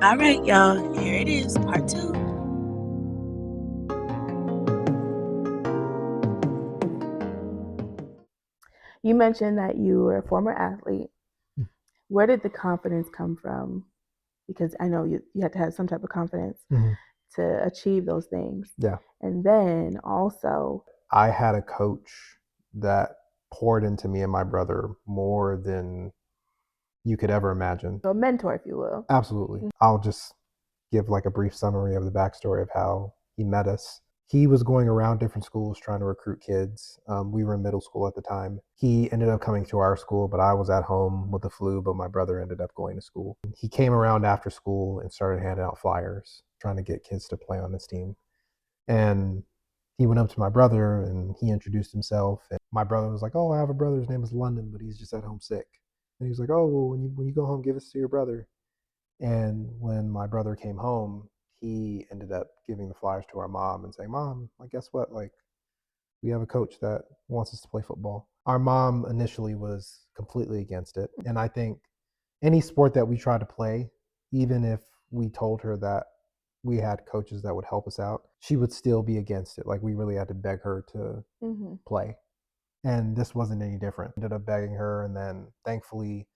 All right, y'all, here it is, part 2. You mentioned that you were a former athlete. Mm. Where did the confidence come from? Because I know you had to have some type of confidence to achieve those things. Yeah. And then also, I had a coach that poured into me and my brother more than you could ever imagine. a mentor, if you will. Absolutely. I'll just give like a brief summary of the backstory of how he met us. He was going around different schools trying to recruit kids. We were in middle school at the time. He ended up coming to our school, but I was at home with the flu, but my brother ended up going to school. He came around after school and started handing out flyers, trying to get kids to play on his team. And he went up to my brother and he introduced himself. And my brother was like, "Oh, I have a brother. His name is London, but he's just at home sick." And he was like, "Oh, well, when you go home, give this to your brother." And when my brother came home, he ended up giving the flyers to our mom and saying, "Mom, like, guess what? Like, we have a coach that wants us to play football." Our mom initially was completely against it. And I think any sport that we try to play, even if we told her that we had coaches that would help us out, she would still be against it. Like, we really had to beg her to play. And this wasn't any different. Ended up begging her, and then thankfully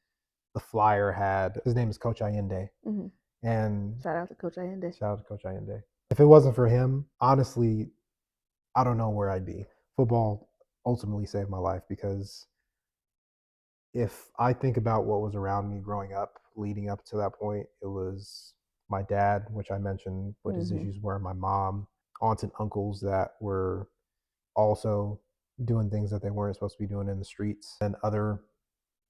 the flyer had, his name is Coach Allende. And Shout out to Coach Allende. shout out to Coach Allende. If it wasn't for him, honestly, I don't know where I'd be. Football ultimately saved my life, because if I think about what was around me growing up, leading up to that point, it was my dad, which I mentioned what his issues were, my mom, aunts and uncles that were also doing things that they weren't supposed to be doing in the streets, and other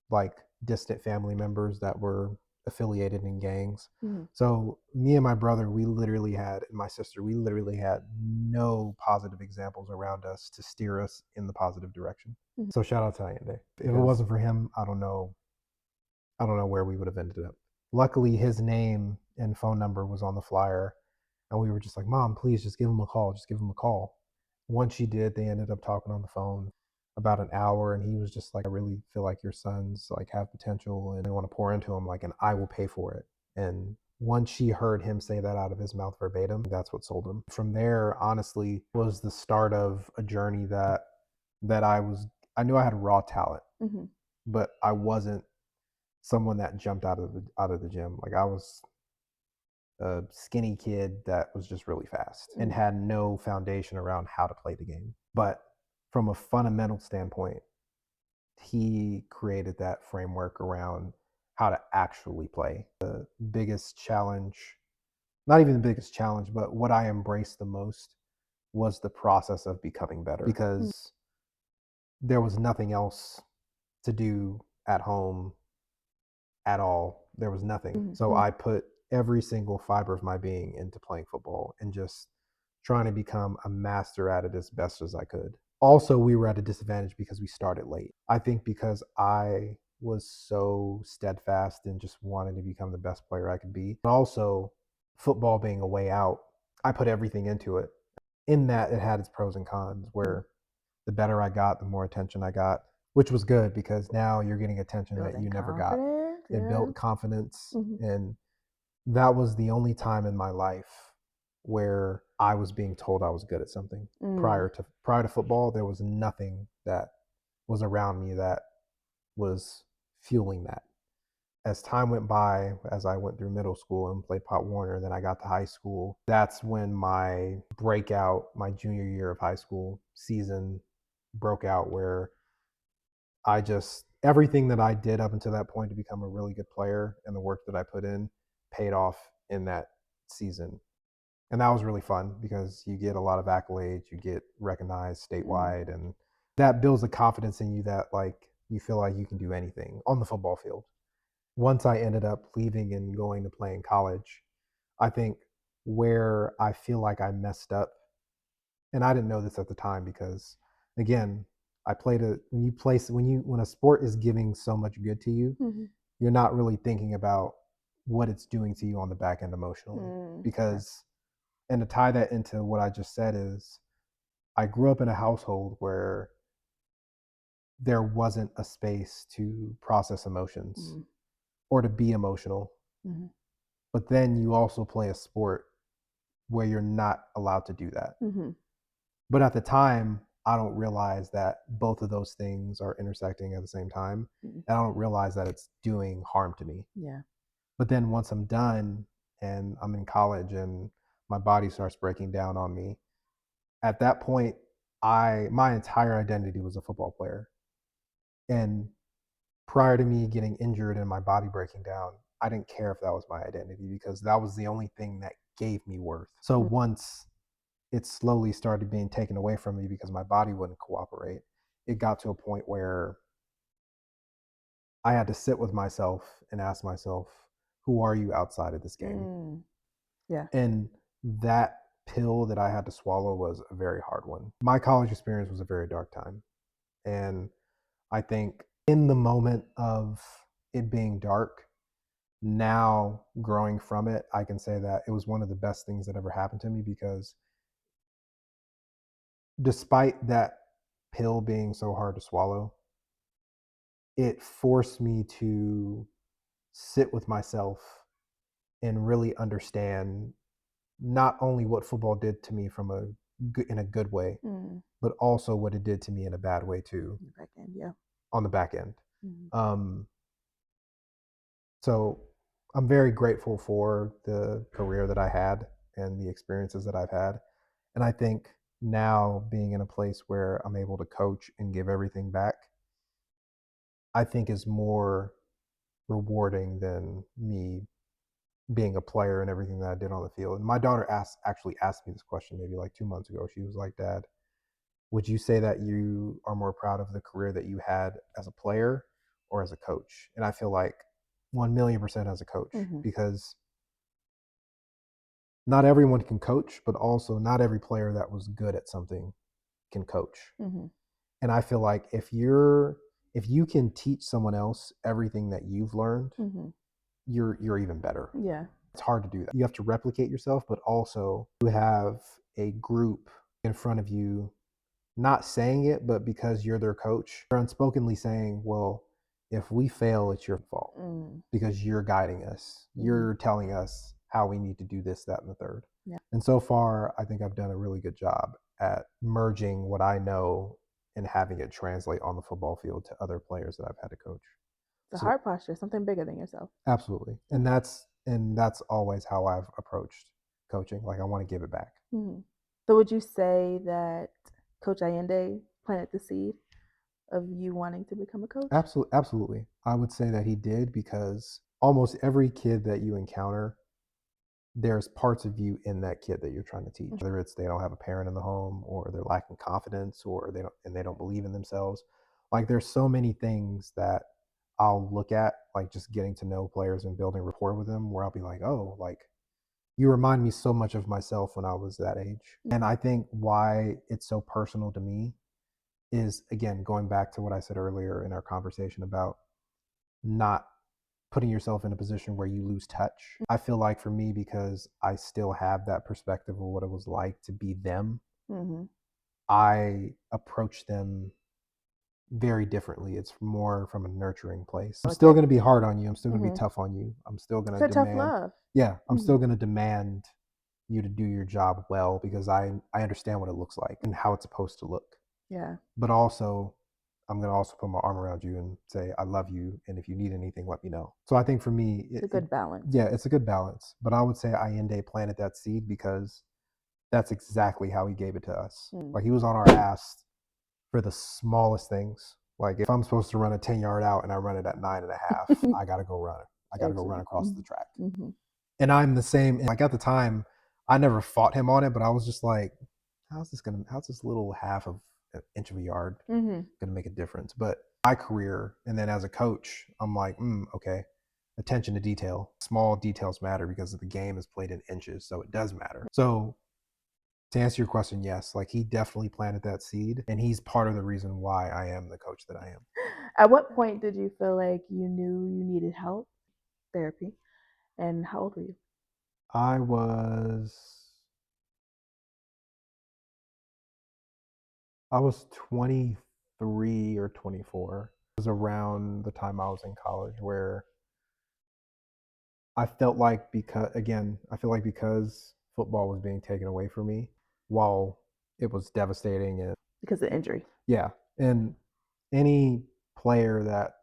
like distant family members that were affiliated in gangs. So me and my brother, we literally had, and my sister, we literally had no positive examples around us to steer us in the positive direction. So shout out to Allende. If it wasn't for him, I don't know where we would have ended up. Luckily, his name and phone number was on the flyer, and we were just like, "Mom, please just give him a call. Just give him a call." Once she did, they ended up talking on the phone about an hour, and he was just like, "I really feel like your sons like have potential, and I want to pour into him, like, and I will pay for it." And once she heard him say that out of his mouth verbatim, that's what sold him. From there, honestly, was the start of a journey that I knew I had raw talent, but I wasn't someone that jumped out of the gym. Like, I was a skinny kid that was just really fast and had no foundation around how to play the game. But from a fundamental standpoint, he created that framework around how to actually play. The biggest challenge, not even the biggest challenge, but what I embraced the most was the process of becoming better, because there was nothing else to do at home at all. There was nothing. So I put every single fiber of my being into playing football and just trying to become a master at it as best as I could. Also, we were at a disadvantage because we started late. I think because I was so steadfast and just wanted to become the best player I could be. And also, football being a way out, I put everything into it. In that, it had its pros and cons, where the better I got, the more attention I got, which was good, because now you're getting attention that you never got. It built confidence. And that was the only time in my life where I was being told I was good at something. Prior to football, there was nothing that was around me that was fueling that. As time went by, as I went through middle school and played Pop Warner, then I got to high school. That's when my breakout, my junior year of high school season broke out, where I just, everything that I did up until that point to become a really good player and the work that I put in paid off in that season. And that was really fun, because you get a lot of accolades, you get recognized statewide, and that builds a confidence in you that, like, you feel like you can do anything on the football field. Once I ended up leaving and going to play in college, I think where I feel like I messed up, and I didn't know this at the time, because again, I played a, when a sport is giving so much good to you, you're not really thinking about what it's doing to you on the back end emotionally. Because, and to tie that into what I just said, is I grew up in a household where there wasn't a space to process emotions or to be emotional. but then you also play a sport where you're not allowed to do that. Mm-hmm. But at the time, I don't realize that both of those things are intersecting at the same time. Mm-hmm. And I don't realize that it's doing harm to me. Yeah. But then once I'm done and I'm in college and my body starts breaking down on me, at that point, my entire identity was a football player. And prior to me getting injured and my body breaking down, I didn't care if that was my identity because that was the only thing that gave me worth. So once it slowly started being taken away from me because my body wouldn't cooperate, it got to a point where I had to sit with myself and ask myself, who are you outside of this game? Yeah. And that pill that I had to swallow was a very hard one. My college experience was a very dark time. And I think in the moment of it being dark, now growing from it, I can say that it was one of the best things that ever happened to me because despite that pill being so hard to swallow, it forced me to sit with myself and really understand not only what football did to me from in a good way, but also what it did to me in a bad way too. Back end, yeah. On the back end. Mm-hmm. So I'm very grateful for the career that I had and the experiences that I've had. And I think now being in a place where I'm able to coach and give everything back, I think is more rewarding than me being a player and everything that I did on the field. And my daughter actually asked me this question maybe like 2 months ago. She was like, Dad, would you say that you are more proud of the career that you had as a player or as a coach? And I feel like 1,000,000% as a coach because not everyone can coach, but also not every player that was good at something can coach. And I feel like if you can teach someone else everything that you've learned, you're even better. Yeah. It's hard to do that. You have to replicate yourself, but also you have a group in front of you not saying it, but because you're their coach, they're unspokenly saying, well, if we fail, it's your fault because you're guiding us. You're telling us how we need to do this, that, and the third. Yeah. And so far, I think I've done a really good job at merging what I know and having it translate on the football field to other players that I've had to coach. It's a heart posture, something bigger than yourself. Absolutely. And that's always how I've approached coaching. Like I want to give it back. So would you say that Coach Allende planted the seed of you wanting to become a coach? Absolutely. I would say that he did because almost every kid that you encounter, there's parts of you in that kid that you're trying to teach. Whether it's they don't have a parent in the home or they're lacking confidence or they don't believe in themselves. Like there's so many things that I'll look at, like just getting to know players and building rapport with them where I'll be like, oh, like you remind me so much of myself when I was that age. And I think why it's so personal to me is, again, going back to what I said earlier in our conversation about not putting yourself in a position where you lose touch. I feel like for me, because I still have that perspective of what it was like to be them, I approach them very differently. It's more from a nurturing place. I'm still going to be hard on you. I'm still going to be tough on you. I'm still going to It's a tough demand. love. Yeah, I'm still going to demand you to do your job well because I understand what it looks like and how it's supposed to look. Yeah. But also, I'm going to also put my arm around you and say, I love you. And if you need anything, let me know. So I think for me, It's a good balance. Yeah, it's a good balance. But I would say Allende planted that seed because that's exactly how he gave it to us. Like he was on our ass for the smallest things. Like if I'm supposed to run a 10-yard out and I run it at 9.5, I got to go run it. I got to go run across the track. And I'm the same. Like at the time, I never fought him on it, but I was just like, how's this little half of an inch of a yard gonna make a difference? But my career, and then as a coach, I'm like, okay, attention to detail. Small details matter because the game is played in inches, so it does matter. So to answer your question, yes, like he definitely planted that seed, and he's part of the reason why I am the coach that I am. At what point did you feel like you knew you needed help, therapy, and how old were you? I was 23 or 24. It was around the time I was in college where I felt like because football was being taken away from me, while it was devastating and because of injury. yeah, and any player that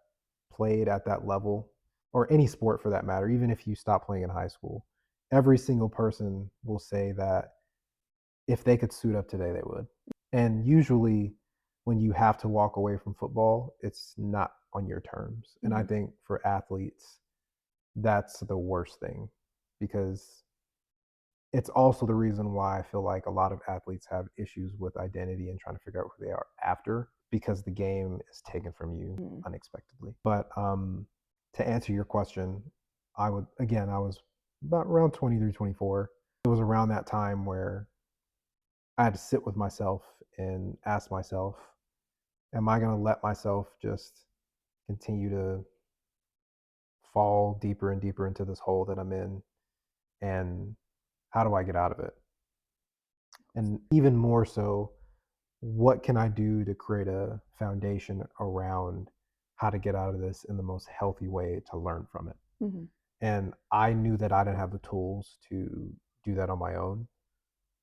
played at that level, or any sport for that matter, even if you stop playing in high school, every single person will say that if they could suit up today, they would. And usually, when you have to walk away from football, it's not on your terms. And I think for athletes, that's the worst thing, because it's also the reason why I feel like a lot of athletes have issues with identity and trying to figure out who they are after, because the game is taken from you unexpectedly. But to answer your question, I was about around 23, 24. It was around that time where I had to sit with myself and ask myself, am I going to let myself just continue to fall deeper and deeper into this hole that I'm in? And how do I get out of it? And even more so, what can I do to create a foundation around how to get out of this in the most healthy way to learn from it? And I knew that I didn't have the tools to do that on my own.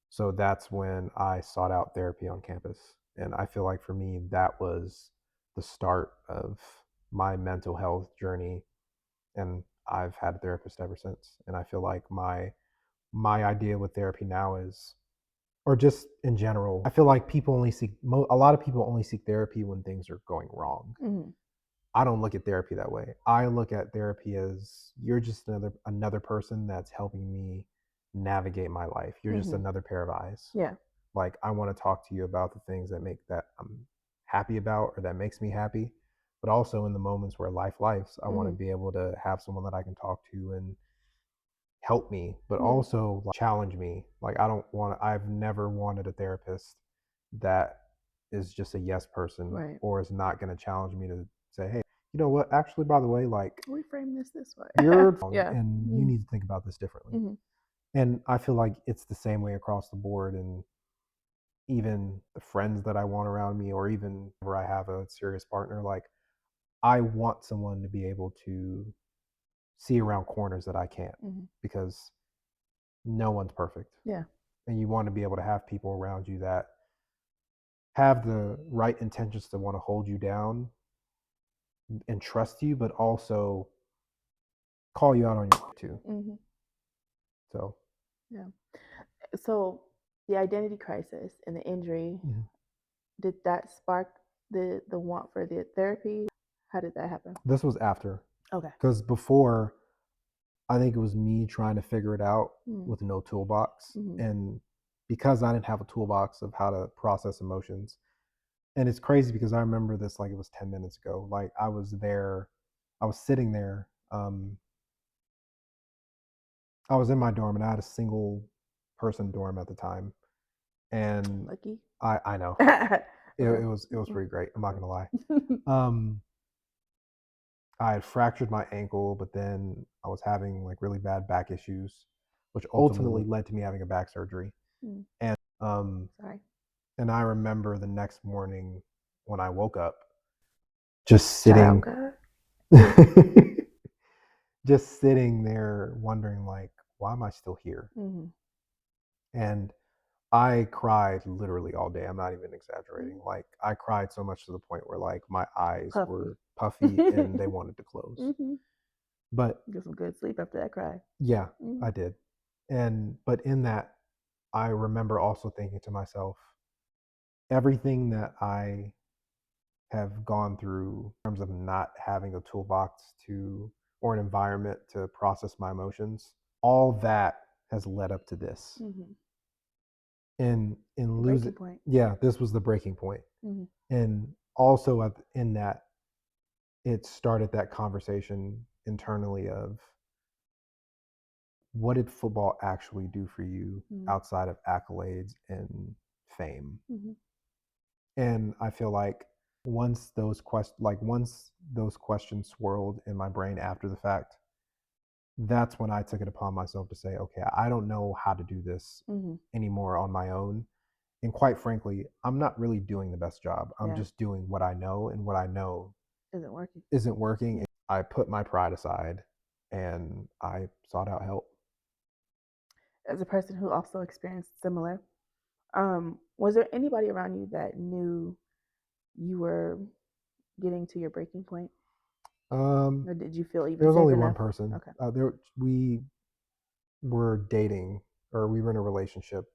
So that's when I sought out therapy on campus. And I feel like for me, that was the start of my mental health journey. And I've had a therapist ever since. And I feel like my idea with therapy now is, or just in general, I feel like a lot of people only seek therapy when things are going wrong. I don't look at therapy that way. I look at therapy as, you're just another person that's helping me navigate my life. You're just another pair of eyes. Yeah. Like, I want to talk to you about the things that I'm happy about or that makes me happy, but also in the moments where life's, I want to be able to have someone that I can talk to and help me, but also like, challenge me. Like, I've never wanted a therapist that is just a yes person, Right. or is not going to challenge me to say, hey, you know what, actually, by the way, like, Reframe this way. you're Yeah. and you need to think about this differently. And I feel like it's the same way across the board. And even the friends that I want around me, or even whenever I have a serious partner, like, I want someone to be able to see around corners that I can't, because no one's perfect. Yeah. And you want to be able to have people around you that have the right intentions to want to hold you down and trust you, but also call you out on your too. So yeah. So the identity crisis and the injury, did that spark the want for the therapy? How did that happen? This was after. Okay. Because before, I think it was me trying to figure it out with no toolbox. And because I didn't have a toolbox of how to process emotions, and it's crazy because I remember this like it was 10 minutes ago. Like, I was sitting there. I was in my dorm, and I had a single person dorm at the time. And Lucky. I know. It was pretty great. I'm not gonna lie. I had fractured my ankle, but then I was having like really bad back issues, which ultimately led to me having a back surgery. And Sorry. and I remember the next morning when I woke up, just sitting, just sitting there wondering, like, why am I still here? And I cried literally all day. I'm not even exaggerating. Like, I cried so much to the point where like my eyes were puffy and they wanted to close. But get some good sleep after that cry. Yeah, I did. But in that, I remember also thinking to myself, everything that I have gone through in terms of not having a toolbox or an environment to process my emotions, all that has led up to this. And in losing, yeah, this was the breaking point. And also in that, it started that conversation internally of, what did football actually do for you outside of accolades and fame? And I feel like once those questions swirled in my brain after the fact, that's when I took it upon myself to say, okay, I don't know how to do this anymore on my own. And quite frankly, I'm not really doing the best job. I'm just doing what I know, and what I know isn't working. And I put my pride aside, and I sought out help. As a person who also experienced similar, was there anybody around you that knew you were getting to your breaking point, Um, or did you feel there even was safe only one enough? person. Okay. We were dating, or we were in a relationship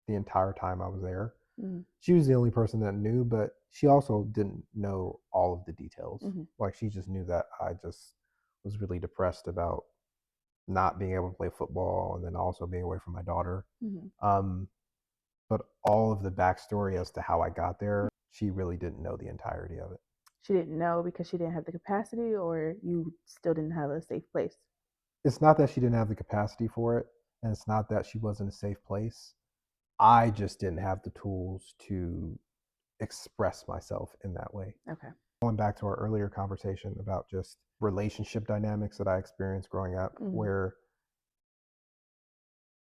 the entire time I was there. Mm-hmm. She was the only person that knew, but she also didn't know all of the details. Mm-hmm. Like, she just knew that I just was really depressed about not being able to play football and then also being away from my daughter. Mm-hmm. But all of the backstory as to how I got there, she really didn't know the entirety of it. She didn't know because she didn't have the capacity, or you still didn't have a safe place? It's not that she didn't have the capacity for it, and it's not that she wasn't a safe place. I just didn't have the tools to express myself in that way. Okay. Going back to our earlier conversation about just relationship dynamics that I experienced growing up, Mm-hmm. where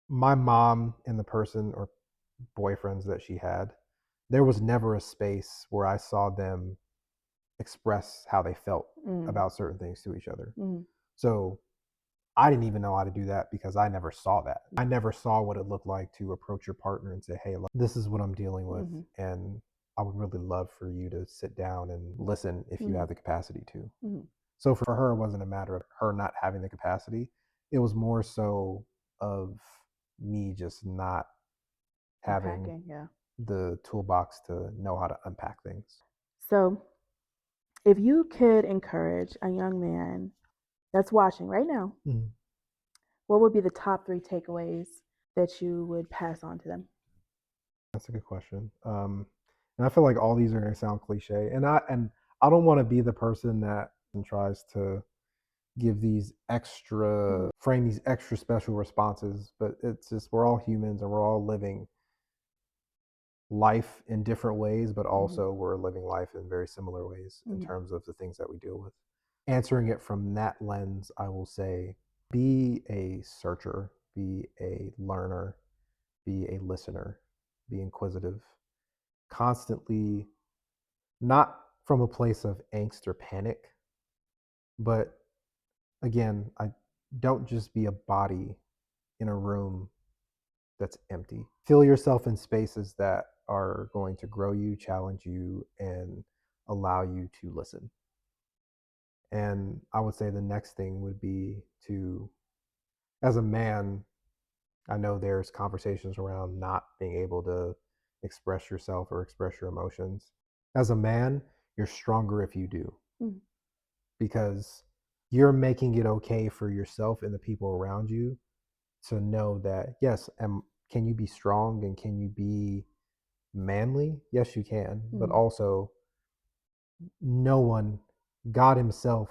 my mom and the person or boyfriends that she had, there was never a space where I saw them express how they felt about certain things to each other. Mm-hmm. So I didn't even know how to do that because I never saw that. I never saw what it looked like to approach your partner and say, hey, look, this is what I'm dealing with. Mm-hmm. And I would really love for you to sit down and listen if you have the capacity to. Mm-hmm. So for her, it wasn't a matter of her not having the capacity. It was more so of me just not having Unpacking, the toolbox to know how to unpack things. So, if you could encourage a young man that's watching right now, what would be the top 3 takeaways that you would pass on to them? That's a good question. And I feel like all these are going to sound cliche, and I don't want to be the person that tries to give these extra frame these extra special responses, but it's just we're all humans and we're all living life in different ways, but also we're living life in very similar ways in terms of the things that we deal with. Answering it from that lens, I will say be a searcher, be a learner, be a listener, be inquisitive, constantly, not from a place of angst or panic, but again, I don't just be a body in a room that's empty. Fill yourself in spaces that are going to grow you, challenge you, and allow you to listen. And I would say the next thing would be to, as a man, I know there's conversations around not being able to express yourself or express your emotions. As a man, you're stronger if you do, because you're making it okay for yourself and the people around you to know that, yes, can you be strong and can you be manly? Yes, you can, but also no one, God himself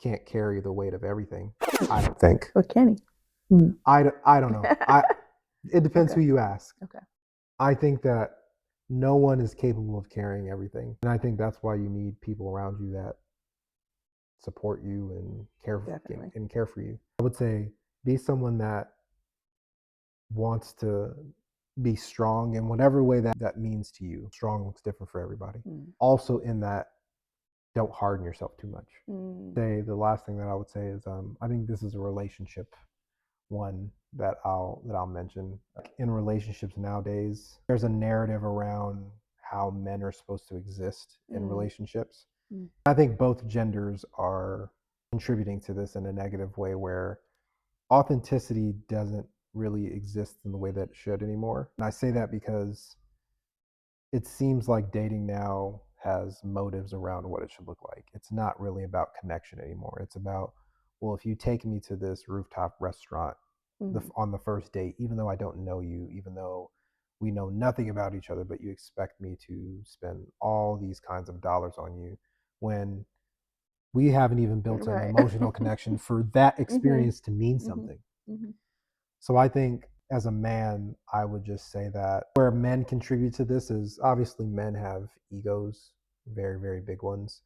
can't carry the weight of everything, I don't think. Or can he? I don't know. It depends who you ask. Okay. I think that no one is capable of carrying everything. And I think that's why you need people around you that support you and care for you. I would say be someone that wants to be strong in whatever way that means to you. Strong looks different for everybody. Also in that, don't harden yourself too much. Say the last thing that I would say is I think this is a relationship one that I'll mention. In relationships nowadays, there's a narrative around how men are supposed to exist in relationships. I think both genders are contributing to this in a negative way, where authenticity doesn't really exist in the way that it should anymore. And I say that because it seems like dating now has motives around what it should look like. It's not really about connection anymore. It's about, well, if you take me to this rooftop restaurant on the first date, even though I don't know you, even though we know nothing about each other, but you expect me to spend all these kinds of dollars on you when we haven't even built an emotional connection for that experience to mean something. So I think as a man, I would just say that where men contribute to this is obviously men have egos, very, very big ones.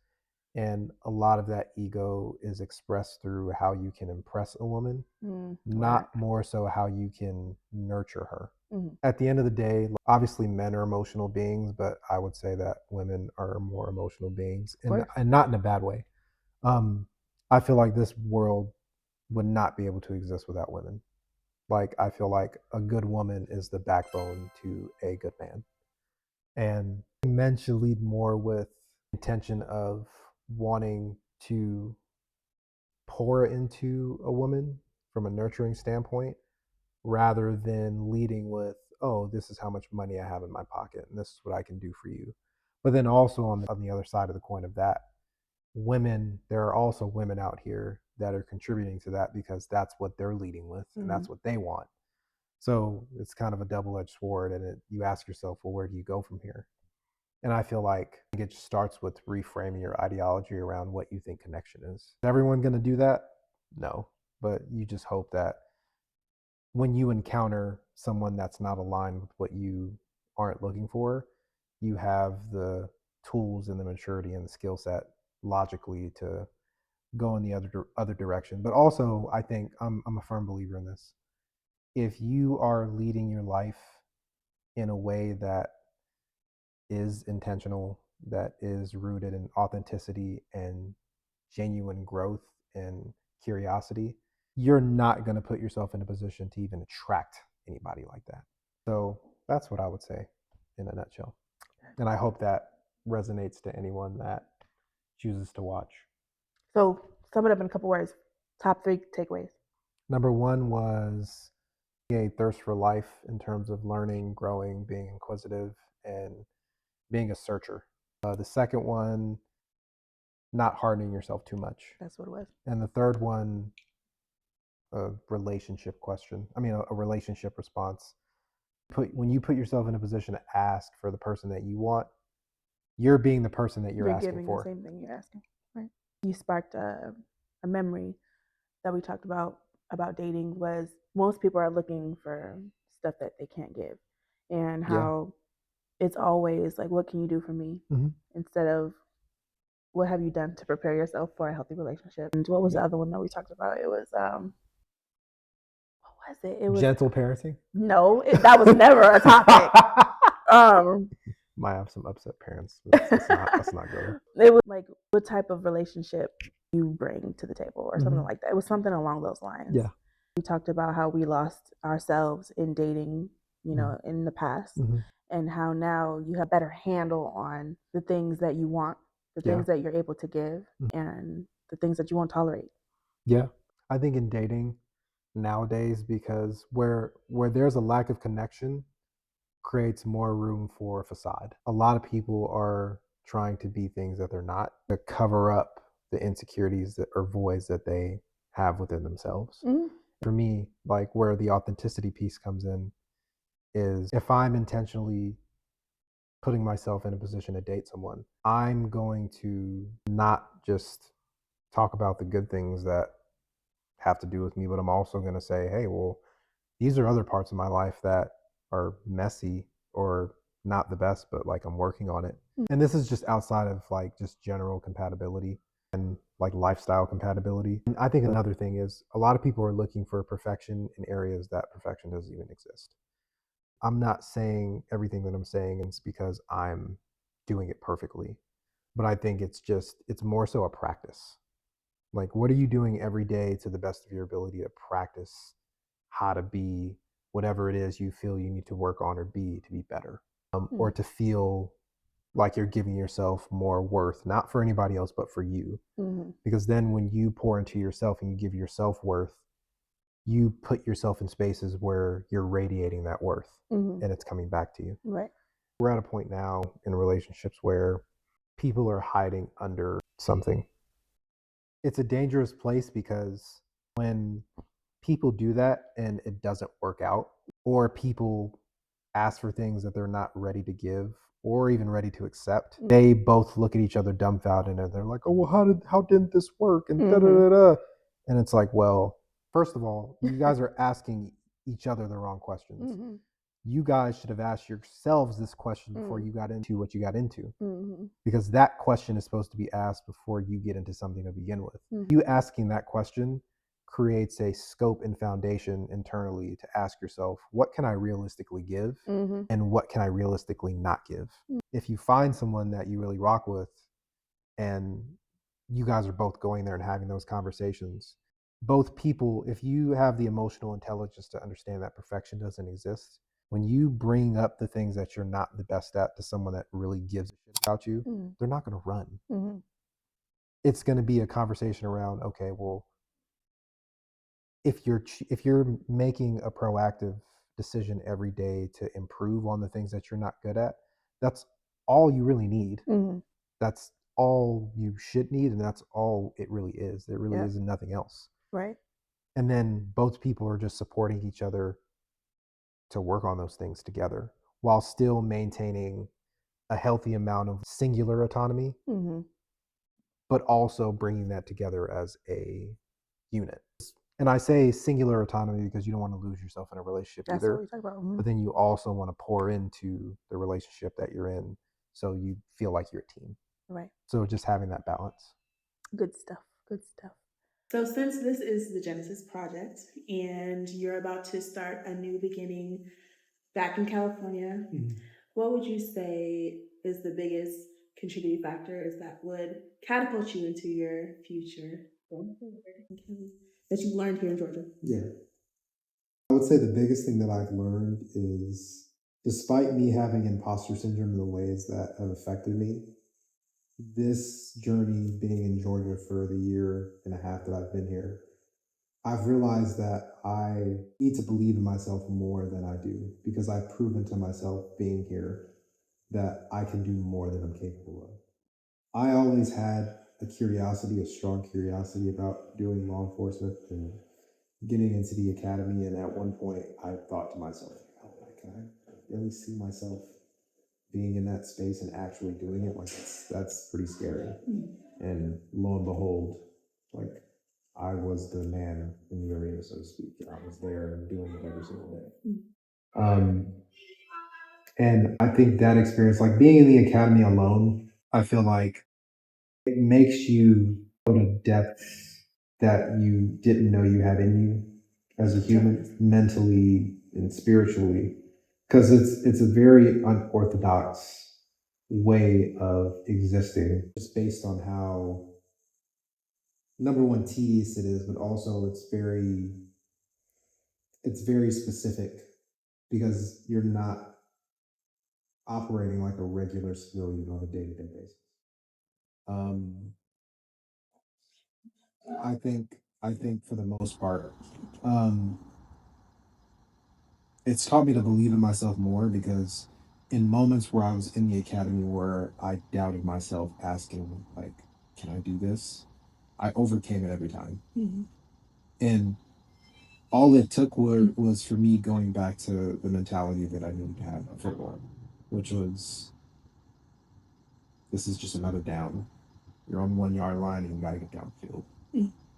And a lot of that ego is expressed through how you can impress a woman, not more so how you can nurture her. At the end of the day, obviously men are emotional beings, but I would say that women are more emotional beings, and not in a bad way. I feel like this world would not be able to exist without women. Like, I feel like a good woman is the backbone to a good man. And men should lead more with intention of wanting to pour into a woman from a nurturing standpoint rather than leading with, oh, this is how much money I have in my pocket and this is what I can do for you. But then also on the other side of the coin of that, women, there are also women out here that are contributing to that because that's what they're leading with and that's what they want. So it's kind of a double-edged sword, and you ask yourself, well, where do you go from here? And I feel like it just starts with reframing your ideology around what you think connection is. Is everyone going to do that? No. But you just hope that when you encounter someone that's not aligned with what you aren't looking for, you have the tools and the maturity and the skill set logically to go in the other direction. But also, I think I'm a firm believer in this. If you are leading your life in a way that is intentional, that is rooted in authenticity and genuine growth and curiosity, you're not going to put yourself in a position to even attract anybody like that. So that's what I would say in a nutshell. And I hope that resonates to anyone that chooses to watch. So sum it up in a couple words. Top 3 takeaways. Number 1 was a thirst for life in terms of learning, growing, being inquisitive, and being a searcher. The second one, not hardening yourself too much. That's what it was. And the third one, a relationship question. I mean, a relationship response. When you put yourself in a position to ask for the person that you want, you're being the person that you're asking giving for. the same thing you're asking. Right. You sparked a memory that we talked about dating was most people are looking for stuff that they can't give, and how it's always like, what can you do for me, instead of what have you done to prepare yourself for a healthy relationship. And what was the other one that we talked about? It was what was it? It was gentle parenting. No, that was never a topic. Might have some upset parents. That's not good. It was like, what type of relationship you bring to the table or something like that. It was something along those lines. Yeah. We talked about how we lost ourselves in dating, in the past, and how now you have a better handle on the things that you want, the things that you're able to give, and the things that you won't tolerate. Yeah. I think in dating nowadays, because where there's a lack of connection creates more room for facade. A lot of people are trying to be things that they're not, to cover up the insecurities or voids that they have within themselves. For me, like, where the authenticity piece comes in is, if I'm intentionally putting myself in a position to date someone, I'm going to not just talk about the good things that have to do with me, but I'm also going to say, hey, well, these are other parts of my life that are messy or not the best, but like I'm working on it. And this is just outside of like just general compatibility and like lifestyle compatibility. And I think another thing is, a lot of people are looking for perfection in areas that perfection doesn't even exist. I'm not saying everything that I'm saying is because I'm doing it perfectly, but I think it's more so a practice. Like, what are you doing every day to the best of your ability to practice how to be whatever it is you feel you need to work on or be to be better, or to feel like you're giving yourself more worth, not for anybody else, but for you. Because then when you pour into yourself and you give yourself worth, you put yourself in spaces where you're radiating that worth, and it's coming back to you. Right. We're at a point now in relationships where people are hiding under something. It's a dangerous place, because when people do that and it doesn't work out, or people ask for things that they're not ready to give or even ready to accept, they both look at each other dumbfounded and they're like, oh, well, how didn't this work? And da da da da. And it's like, well, first of all, you guys are asking each other the wrong questions. You guys should have asked yourselves this question before you got into what you got into. Because that question is supposed to be asked before you get into something to begin with. You asking that question creates a scope and foundation internally to ask yourself, what can I realistically give, and what can I realistically not give? If you find someone that you really rock with and you guys are both going there and having those conversations. Both people, if you have the emotional intelligence to understand that perfection doesn't exist, when you bring up the things that you're not the best at to someone that really gives a shit about you, they're not going to run. It's going to be a conversation around, okay, well, if you're making a proactive decision every day to improve on the things that you're not good at, that's all you really need. That's all you should need, and that's all it really is. There really is nothing else. Right. And then both people are just supporting each other to work on those things together while still maintaining a healthy amount of singular autonomy, but also bringing that together as a unit. And I say singular autonomy because you don't want to lose yourself in a relationship That's either. what we talk about. But then you also want to pour into the relationship that you're in, so you feel like you're a team. Right. So just having that balance. Good stuff. Good stuff. So since this is the Genesis Project and you're about to start a new beginning back in California, what would you say is the biggest contributing factor that would catapult you into your future that you learned here in Georgia? Yeah. I would say the biggest thing that I've learned is, despite me having imposter syndrome in the ways that have affected me, this journey being in Georgia for the year and a half that I've been here, I've realized that I need to believe in myself more than I do, because I've proven to myself being here that I can do more than I'm capable of. I always had a curiosity, a strong curiosity about doing law enforcement and getting into the academy. And at one point I thought to myself, oh, can I really see myself being in that space and actually doing it? Like, that's pretty scary. And lo and behold, like, I was the man in the arena, so to speak. I was there and doing it every single day. And I think that experience, like being in the academy alone, I feel like it makes you go to depths that you didn't know you had in you as a human, mentally and spiritually, because it's a very unorthodox way of existing, just based on how, number one, tedious it is, but also it's very specific, because you're not operating like a regular civilian on a day-to-day basis. I think for the most part, it's taught me to believe in myself more, because in moments where I was in the academy where I doubted myself, asking like, can I do this? I overcame it every time. And all it took was for me going back to the mentality that I needed to have in football, which was, this is just another down. You're on the 1 yard line and you got to get downfield.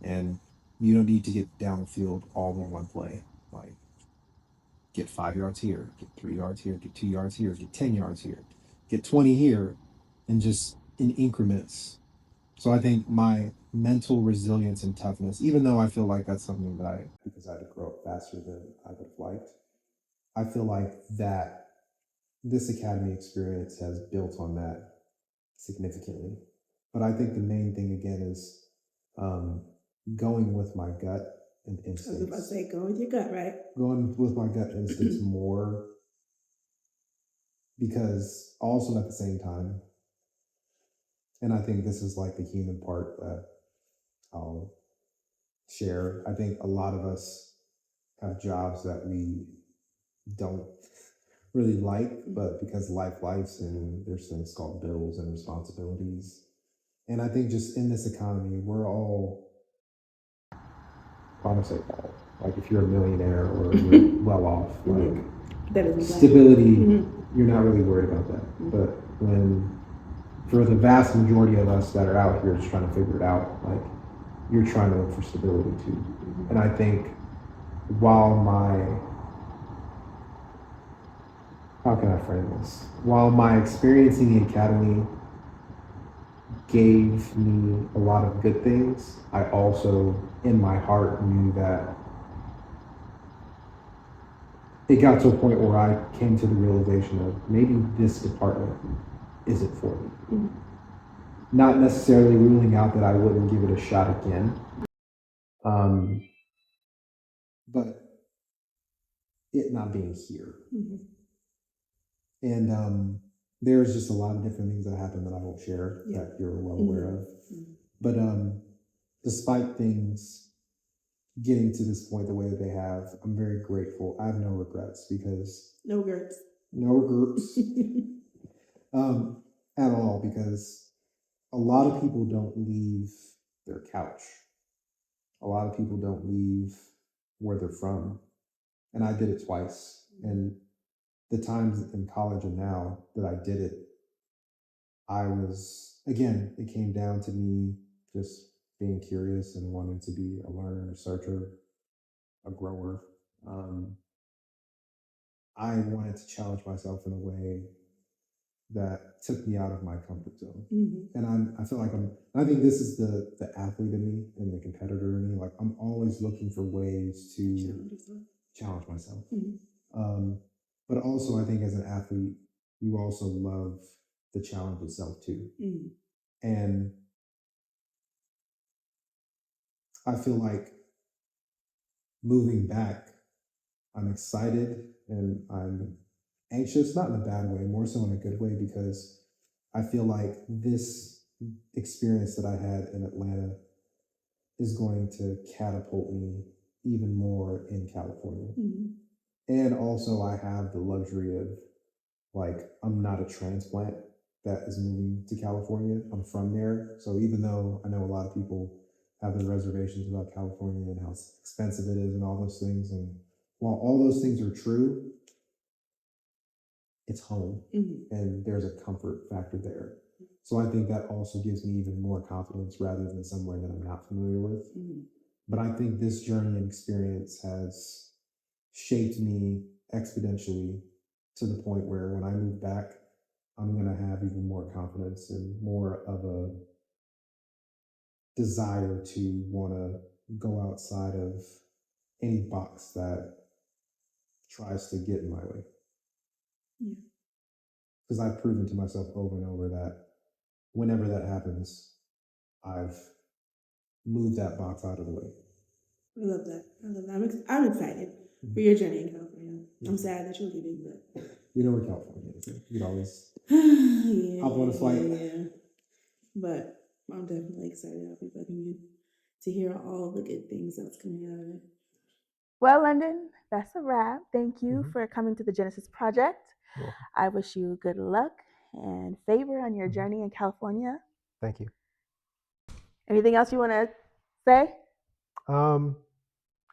And you don't need to get downfield all in one play. Like, get 5 yards here, get 3 yards here, get 2 yards here, get 10 yards here, get 20 here, and just in increments. So I think my mental resilience and toughness, even though I feel like that's something that because I had to grow up faster than I would have liked, I feel like that this academy experience has built on that significantly. But I think the main thing again is going with my gut and instincts. I was about to say, go with your gut, right? Going with my gut instincts more, because also at the same time, and I think this is like the human part that I'll share, I think a lot of us have jobs that we don't really like, but because lives and there's things called bills and responsibilities. And I think just in this economy, we're all, I don't say all, like if you're a millionaire or you're well off, like stability, you're not really worried about that. But when, for the vast majority of us that are out here just trying to figure it out, like, you're trying to look for stability too. And I think while how can I frame this? While my experience in the academy gave me a lot of good things, I also, in my heart, knew that it got to a point where I came to the realization of maybe this department isn't for me. not necessarily ruling out that I wouldn't give it a shot again. But it not being here. Mhm. And there's just a lot of different things that happen that I won't share Yeah. that you're well aware of. Mhm. But despite things getting to this point the way that they have, I'm very grateful. I have no regrets because No regrets. no regrets at all, because a lot of people don't leave their couch. A lot of people don't leave where they're from. And I did it twice. And the times in college and now that I did it, I was, again, it came down to me just being curious and wanting to be a learner, a searcher, a grower. I wanted to challenge myself in a way that took me out of my comfort zone. Mhm. And I feel like I think this is the athlete in me and the competitor in me. Like, I'm always looking for ways to Challenge yourself. challenge myself. Mhm. But also, I think as an athlete, you also love the challenge itself too. Mhm. And I feel like moving back, I'm excited and I'm anxious, not in a bad way, more so in a good way, because I feel like this experience that I had in Atlanta is going to catapult me even more in California. Mhm. And also, I have the luxury of, like, I'm not a transplant that is moving to California. I'm from there. So even though I know a lot of people have their reservations about California and how expensive it is and all those things, and while all those things are true, it's home. Mhm. And there's a comfort factor there. So I think that also gives me even more confidence rather than somewhere that I'm not familiar with. Mhm. But I think this journey and experience has shaped me exponentially to the point where when I move back, I'm going to have even more confidence and more of a desire to want to go outside of any box that tries to get in my way. Yeah. Because I've proven to myself over and over that whenever that happens, I've moved that box out of the way. I love that. I love that. I'm excited for your journey in California. I'm sad that you're leaving, but You know where California is. You could always yeah, hop on a flight. yeah. But I'm definitely excited. I'll be bugging you to hear all the good things that's coming out of it. Well, London, that's a wrap. Thank you Mhm. for coming to the Genesis Project. You're welcome. I wish you good luck and favor on your Mhm. journey in California. Thank you. Anything else you want to say?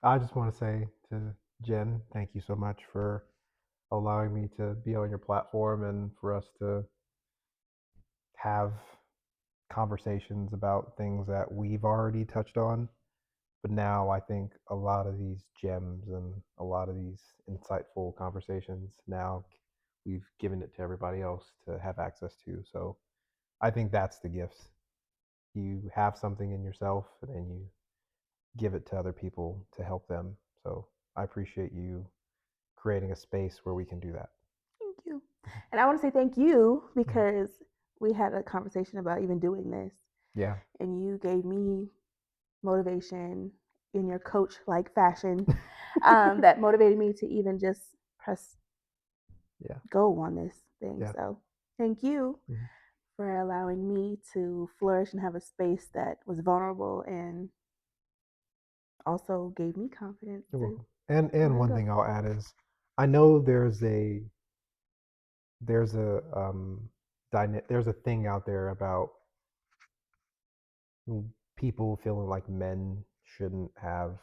I just want to say to Jen, thank you so much for allowing me to be on your platform and for us to have conversations about things that we've already touched on. But now I think a lot of these gems and a lot of these insightful conversations, now we've given it to everybody else to have access to. So I think that's the gift. You have something in yourself and then you give it to other people to help them. So I appreciate you creating a space where we can do that. Thank you. And I want to say thank you because we had a conversation about even doing this. Yeah. And you gave me motivation in your coach like fashion that motivated me to even just press go on this thing. Yeah. So thank you Mhm. for allowing me to flourish and have a space that was vulnerable and also gave me confidence. You're To welcome. And let it one go. thing I'll add is I know there's a there's a thing out there about people feeling like men shouldn't have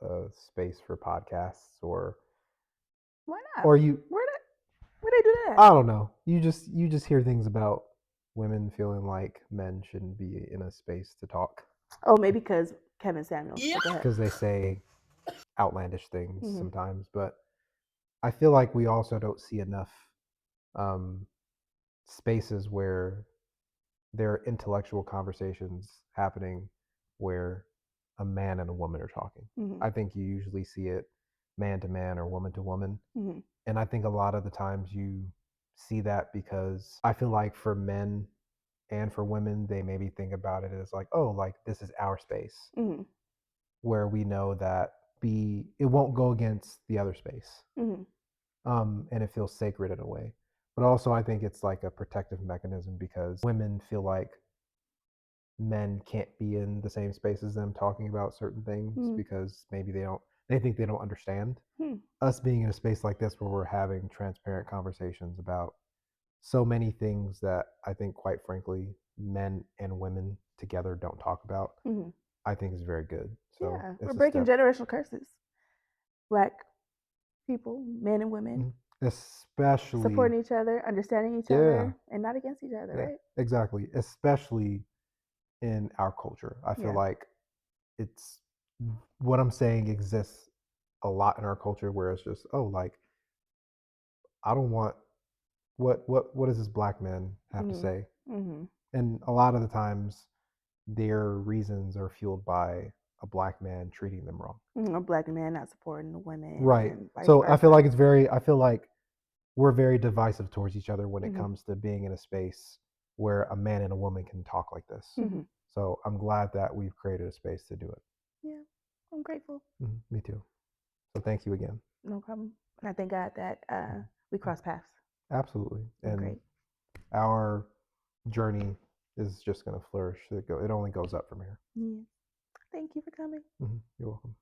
a space for podcasts Why not? or you Where they do that? I don't know. You just hear things about women feeling like men shouldn't be in a space to talk Oh, maybe because Kevin Samuels. Yeah. Go ahead. because they say outlandish things Mhm. sometimes, but I feel like we also don't see enough um, spaces where there are intellectual conversations happening where a man and a woman are talking. Mhm. I think you usually see it man to man or woman to woman. Mhm. And I think a lot of the times you see that because I feel like for men, And for women, they maybe think about it as like, oh, like this is our space Mm-hmm. where we know that it won't go against the other space. Mm-hmm. And it feels sacred in a way. But also, I think it's like a protective mechanism because women feel like men can't be in the same space as them talking about certain things Mm-hmm. because maybe they think they don't understand. Hmm. Us being in a space like this where we're having transparent conversations about so many things that I think, quite frankly, men and women together don't talk about, Mm-hmm. I think is very good. So Yeah, we're it's a breaking step. generational curses. Black people, men and women, Especially, supporting each other, understanding each yeah, other, and not against each other, yeah, right? exactly. Especially in our culture. I feel Yeah. like it's what I'm saying exists a lot in our culture where it's just, oh, like I don't want what does this black man have to Mm-hmm. say? Mm-hmm. And a lot of the times their reasons are fueled by a black man treating them wrong. A black man not supporting the women, Right. and vice So versa. I feel like we're very divisive towards each other when it Mm-hmm. comes to being in a space where a man and a woman can talk like this. Mm-hmm. So I'm glad that we've created a space to do it. Yeah, I'm grateful. Me too. So thank you again. No problem. And I thank God that we cross paths. Absolutely. You're And great. our journey is just going to flourish. It only goes up from here. Yeah. Thank you for coming. You're welcome.